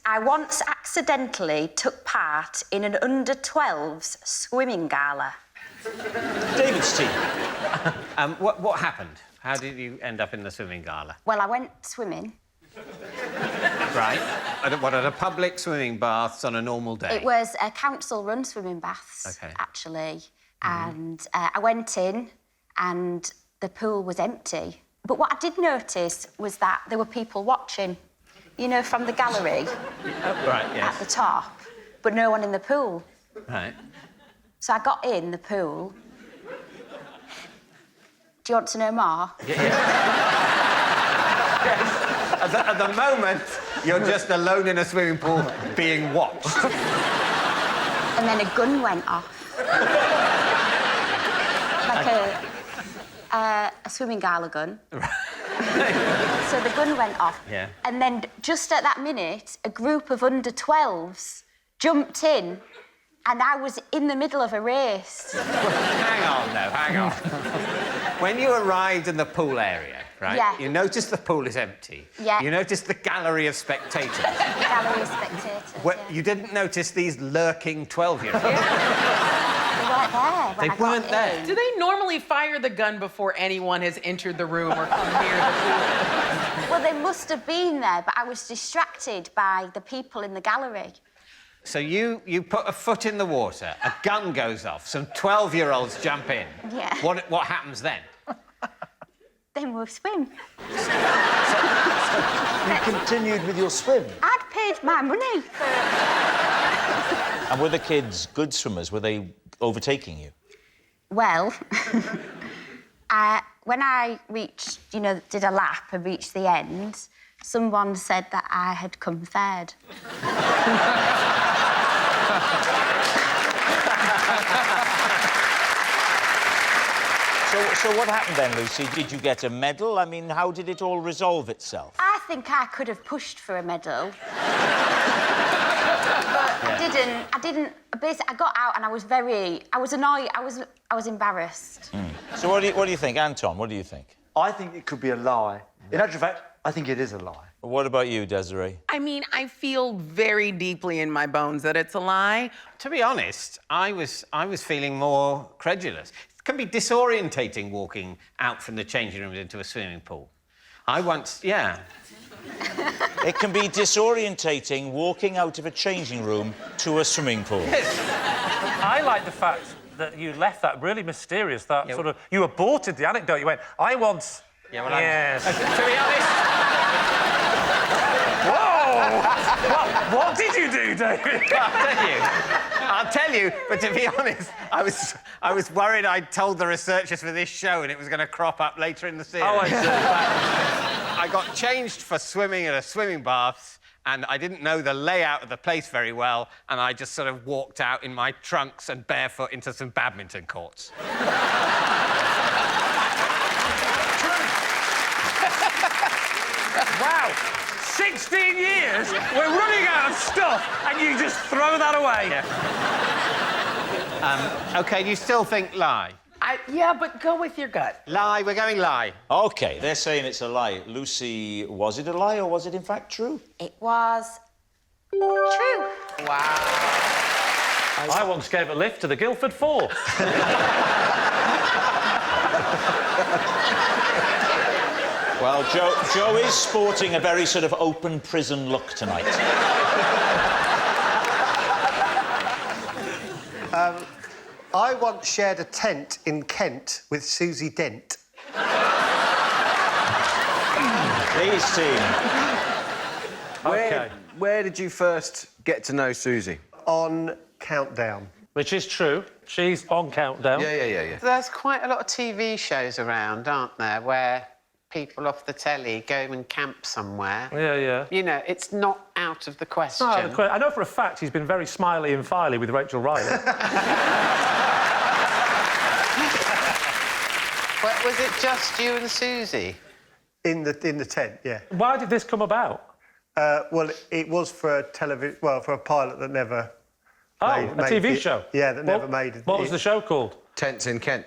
I once accidentally took part in an under-12s swimming gala. David's team. What happened? How did you end up in the swimming gala? Well, I went swimming. Right. At a public swimming baths on a normal day? It was a council-run swimming baths, actually. And I went in and the pool was empty. But what I did notice was that there were people watching, you know, from the gallery. Right, yes. At the top, but no one in the pool. Right. So I got in the pool. Do you want to know more? Yes. At the moment, you're just alone in a swimming pool being watched. And then a gun went off. Like a swimming gala gun. So the gun went off. Yeah. And then just at that minute, a group of under-12s jumped in and I was in the middle of a race. Hang on, though, hang on. When you arrived in the pool area, right? Yeah. You noticed the pool is empty. Yeah. You noticed the gallery of spectators. Gallery of spectators, yeah. You didn't notice these lurking 12-year-olds. They weren't there when They I got weren't there. in. Do they normally fire the gun before anyone has entered the room or come near the pool? Well, they must have been there, but I was distracted by the people in the gallery. So you put a foot in the water, a gun goes off, some 12-year-olds jump in. Yeah. What happens then? Then we'll swim. You continued with your swim. I'd paid my money. And were the kids good swimmers? Were they overtaking you? Well, when I reached, you know, did a lap and reached the end, someone said that I had come third. So what happened then, Lucy? Did you get a medal? I mean, how did it all resolve itself? I think I could have pushed for a medal. But I didn't. Basically, I got out and I was annoyed. I was embarrassed. So what do you think, Anton? What do you think? I think it could be a lie. In actual fact, I think it is a lie. What about you, Desiree? I mean, I feel very deeply in my bones that it's a lie. To be honest, I was feeling more credulous. It can be disorientating walking out from the changing rooms into a swimming pool. Yeah. It can be disorientating walking out of a changing room to a swimming pool. I like the fact that you left that really mysterious, that sort of... You aborted the anecdote. You went, I once... Yeah, well, yes. To be honest... Whoa! What did you do, David? I'll tell you, but to be honest, I was worried I'd told the researchers for this show and it was going to crop up later in the series. Oh, I see. I got changed for swimming at a swimming bath and I didn't know the layout of the place very well and I just sort of walked out in my trunks and barefoot into some badminton courts. Wow! 16 years, we're running out of stuff, and you just throw that away. Yeah. OK, do you still think lie? Yeah, but go with your gut. Lie, we're going lie. OK, they're saying it's a lie. Lucy, was it a lie or was it in fact true? It was true. Wow. I once gave a lift to the Guildford Four. Well, Joe is sporting a very sort of open prison look tonight. I once shared a tent in Kent with Susie Dent. Please, team. Where did you first get to know Susie? On Countdown. Which is true. She's on Countdown. Yeah. There's quite a lot of TV shows around, aren't there, where people off the telly go and camp somewhere. Yeah. You know, it's not out of the question. I know for a fact he's been very smiley and filey with Rachel Riley. Well, was it just you and Susie? In the tent, yeah. Why did this come about? Well, it was for a television... Well, for a pilot that never... A TV show? Yeah, that never made it. What was the show called? Tents in Kent.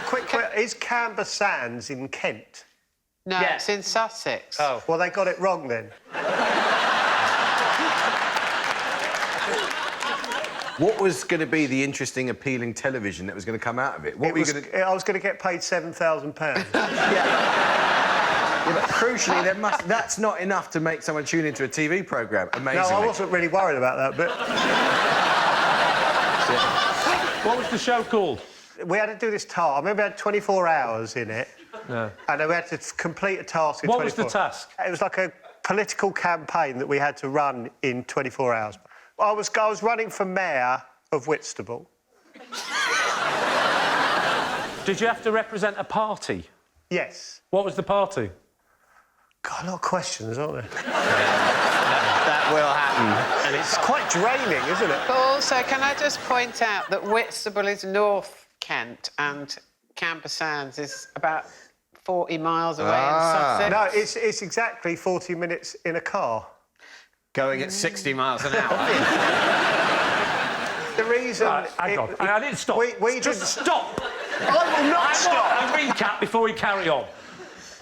Quick, is Camber Sands in Kent? No, Yeah. it's in Sussex. Oh. Well, they got it wrong then. What was going to be the interesting, appealing television that was going to come out of it? What were you going to... I was going to get paid £7,000. Yeah, but crucially, that's not enough to make someone tune into a TV programme, amazingly. No, I wasn't really worried about that, but... What was the show called? We had to do this task. I remember we had 24 hours in it. No. And then we had to complete a task in 24 hours. What was the task? It was like a political campaign that we had to run in 24 hours. I was running for mayor of Whitstable. Did you have to represent a party? Yes. What was the party? God, a lot of questions, aren't there? That will happen. And it's quite draining, isn't it? But also, can I just point out that Whitstable is North Kent and Camber Sands is about 40 miles away in Sussex? No, it's exactly 40 minutes in a car. Going at 60 miles an hour. The reason... Hang on. I didn't stop. Just stop! I will not stop! A recap before we carry on.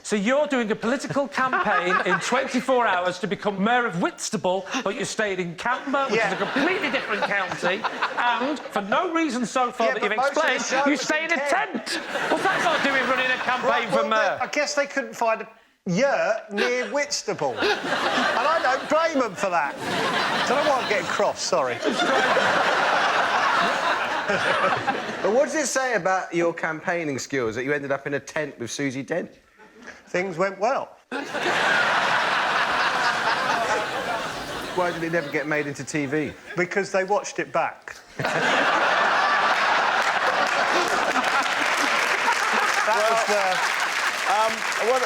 So you're doing a political campaign in 24 hours to become mayor of Whitstable, but you stayed in Camber, which is a completely different county, and for no reason so far that you've explained, you stay in a tent. What's that got to do with running a campaign for mayor? I guess they couldn't find a yurt near Whitstable. And I don't blame them for that. Don't know why I'm getting cross, sorry. But what does it say about your campaigning skills that you ended up in a tent with Susie Dent? Things went well. Why did it never get made into TV? Because they watched it back.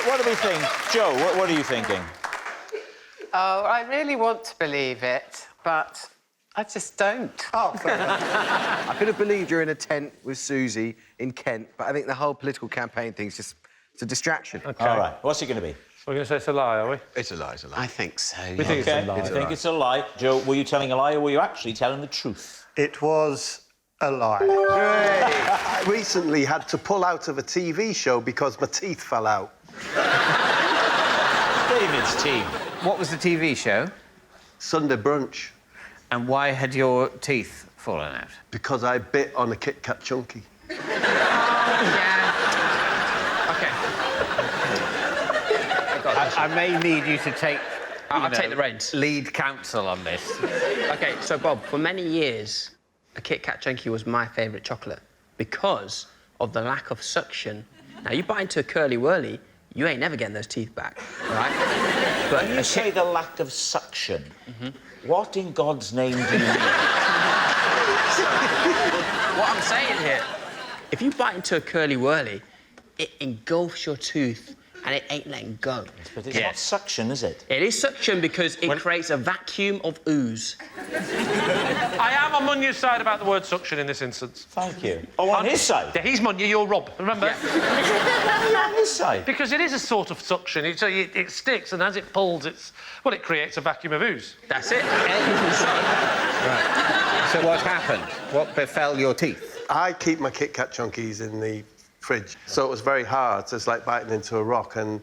What do we think? Joe, what are you thinking? Oh, I really want to believe it, but I just don't. Oh, fair enough. I could have believed you're in a tent with Susie in Kent, but I think the whole political campaign thing's just... It's a distraction. OK. All right, what's it going to be? We're going to say it's a lie, are we? It's a lie, it's a lie. I think so, We think it's a lie. You think it's a lie. Joe, were you telling a lie or were you actually telling the truth? It was a lie. I recently had to pull out of a TV show because my teeth fell out. David's team. What was the TV show? Sunday brunch. And why had your teeth fallen out? Because I bit on a Kit Kat Chunky. I may need you to take... I'll take the reins. Lead counsel on this. OK, so, Bob, for many years, a Kit Kat Chunky was my favourite chocolate because of the lack of suction. Now, you bite into a curly whirly, you ain't never getting those teeth back, all right? But when you say the lack of suction, what in God's name do you mean? What I'm saying here, if you bite into a curly whirly, it engulfs your tooth and it ain't letting go. But it's not suction, is it? It is suction because it creates a vacuum of ooze. I am on Munya's side about the word suction in this instance. Thank you. Oh, on his side? Yeah, he's Munya, you're Rob, remember? Yeah. You're on his side? Because it is a sort of suction. It sticks, and as it pulls, it creates a vacuum of ooze. That's it. Right. So what happened? What befell your teeth? I keep my Kit Kat Chunkies in the fridge, so it was very hard. So it's like biting into a rock, and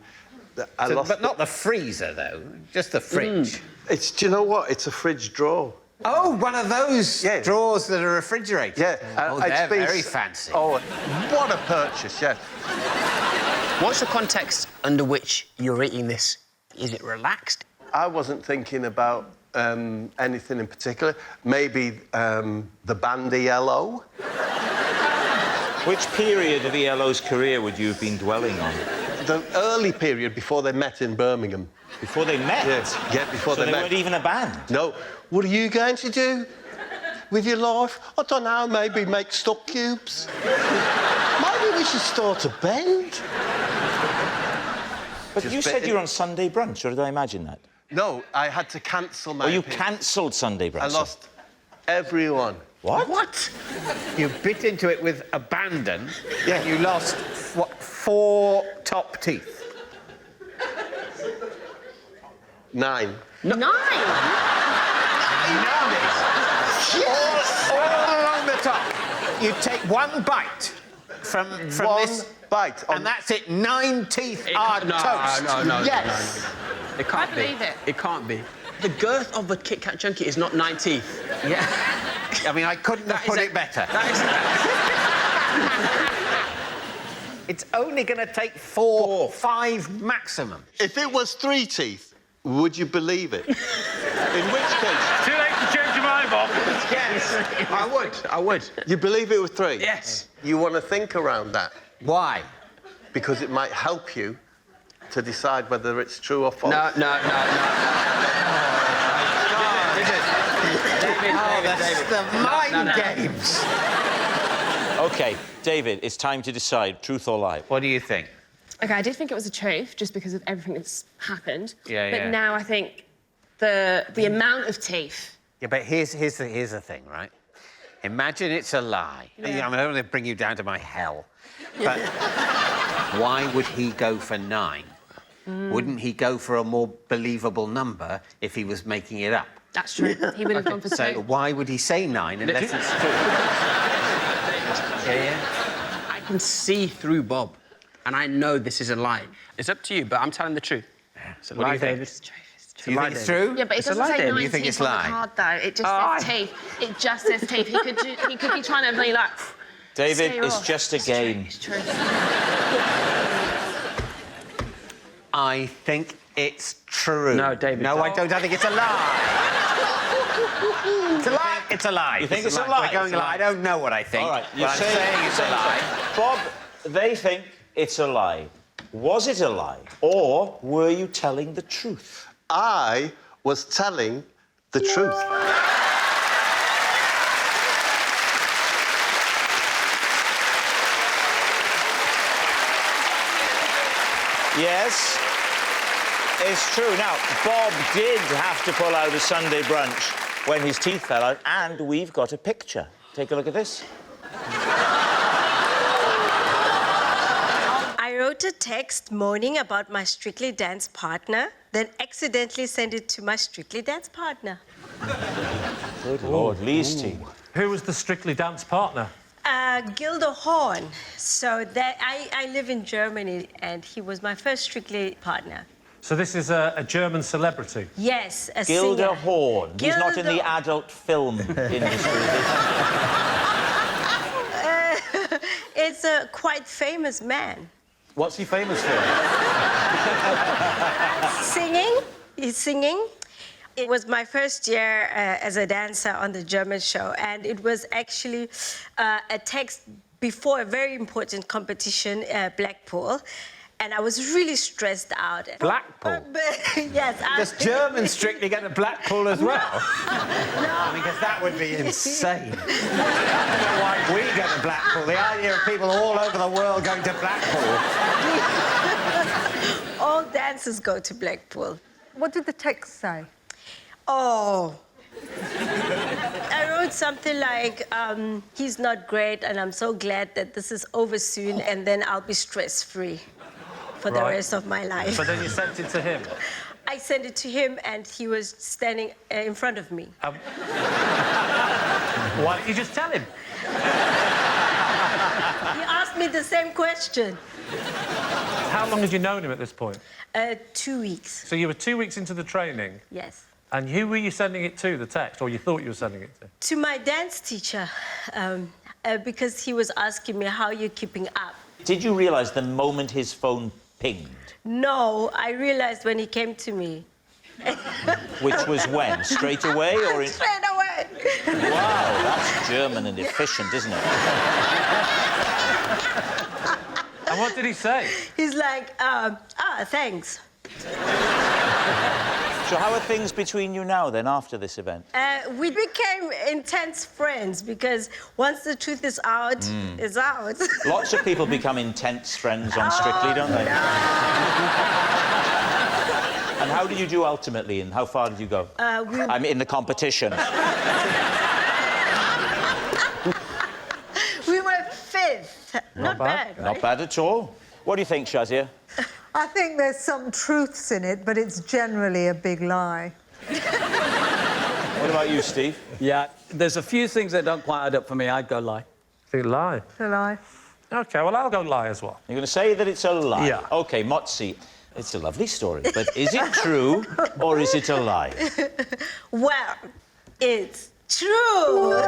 I lost... But not the freezer, though, just the fridge. Do you know what? It's a fridge drawer. Oh, one of those drawers that are refrigerated. Yeah. Oh, they're very fancy. Oh, what a purchase, yes. What's the context under which you're eating this? Is it relaxed? I wasn't thinking about anything in particular. Maybe the band ELO. Which period of ELO's career would you have been dwelling on? The early period before they met in Birmingham. Before they met? Yes, before so they met. weren't even a band? No. What are you going to do with your life? I don't know, maybe make stock cubes. Maybe we should start a band. But you said you were on Sunday brunch, or did I imagine that? No, I had to cancel my... Oh, you cancelled Sunday brunch? I lost everyone. What? What? You bit into it with abandon. Yeah. You lost, what, 4 top teeth? 9. 9? Yes! All along the top. You take 1 bite from One this... bite. And that's it, 9 teeth are toast. No. Yes. It can't be. believe it. It can't be. The girth of a Kit Kat Chunky is not 9 teeth. Yeah. I mean, I couldn't have put it better. It's only going to take 4, 5 maximum. If it was 3 teeth, would you believe it? In which case... Too late to change your mind, Bob. Yes, I would. You believe it was 3? Yes. You want to think around that, Why? because it might help you to decide whether it's true or false. No. David. The mind games. OK, David, it's time to decide truth or lie. What do you think? OK, I did think it was a truth, just because of everything that's happened. Yeah, but yeah. now I think the amount of teeth... Yeah, but here's the thing, right? Imagine it's a lie. Yeah. I'm going to bring you down to my hell. But why would he go for 9? Wouldn't he go for a more believable number if he was making it up? That's true. He would have gone for 2. So why would he say 9 unless it's true? Yeah. I can see through Bob, and I know this is a lie. It's up to you, but I'm telling the truth. It's a What do lie, you think? David. Do you think it's true? Yeah, but it It's a doesn't lie, say David. 9 You think teeth it's on lie? the card, though. It just says teeth. It just says teeth. He could be trying to be like... David, scare it's off. just a game. It's true. I think it's true. No, David. No, I don't. I think it's a lie. It's a lie. It's a lie. You think it's a lie? We're going It's a lie. I don't know what I think. All right, but I'm saying it's a lie. Bob, they think it's a lie. Was it a lie, or were you telling the truth? I was telling the truth. Yes, it's true. Now, Bob did have to pull out a Sunday brunch when his teeth fell out, and we've got a picture. Take a look at this. I wrote a text moaning about my Strictly Dance partner, then accidentally sent it to my Strictly Dance partner. Good Lord, Lee's teeth. Who was the Strictly Dance partner? Gilda Horn. So that I live in Germany, and he was my first Strictly partner. So this is a German celebrity? Yes, a Gilda singer. Horn. He's not in the Gilda- adult film industry. It's a quite famous man. What's he famous for? Singing. He's singing. It was my first year as a dancer on the German show, and it was actually a text before a very important competition, Blackpool, and I was really stressed out. Blackpool? Yes. Does German Strictly get to Blackpool as well? I mean, because that would be insane. I don't know why we go to Blackpool. The idea of people all over the world going to Blackpool. All dancers go to Blackpool. What did the text say? Oh. I wrote something like, he's not great, and I'm so glad that this is over soon, and then I'll be stress-free for the rest of my life. But then you sent it to him? I sent it to him, and he was standing in front of me. Why didn't you just tell him? He asked me the same question. How long had you known him at this point? 2 weeks. So you were 2 weeks into the training? Yes. And who were you sending it to, the text, or you thought you were sending it to? To my dance teacher, because he was asking me how you're keeping up. Did you realise the moment his phone pinged? No, I realised when he came to me. Which was when? Straight away or in... Straight away. Wow, that's German and efficient, isn't it? And what did he say? He's like, thanks. So how are things between you now, then, after this event? We became intense friends because once the truth is out, it's out. Lots of people become intense friends on Strictly, don't they? No. And how did you do ultimately, and how far did you go? I'm in the competition. We were fifth. Not bad, right? Not bad at all. What do you think, Shazia? I think there's some truths in it, but it's generally a big lie. What about you, Steve? Yeah, there's a few things that don't quite add up for me. I'd go lie. Think lie? It's a lie. OK, well, I'll go lie as well. You're going to say that it's a lie? Yeah. OK, Motzi, it's a lovely story, but is it true or is it a lie? Well, it's True.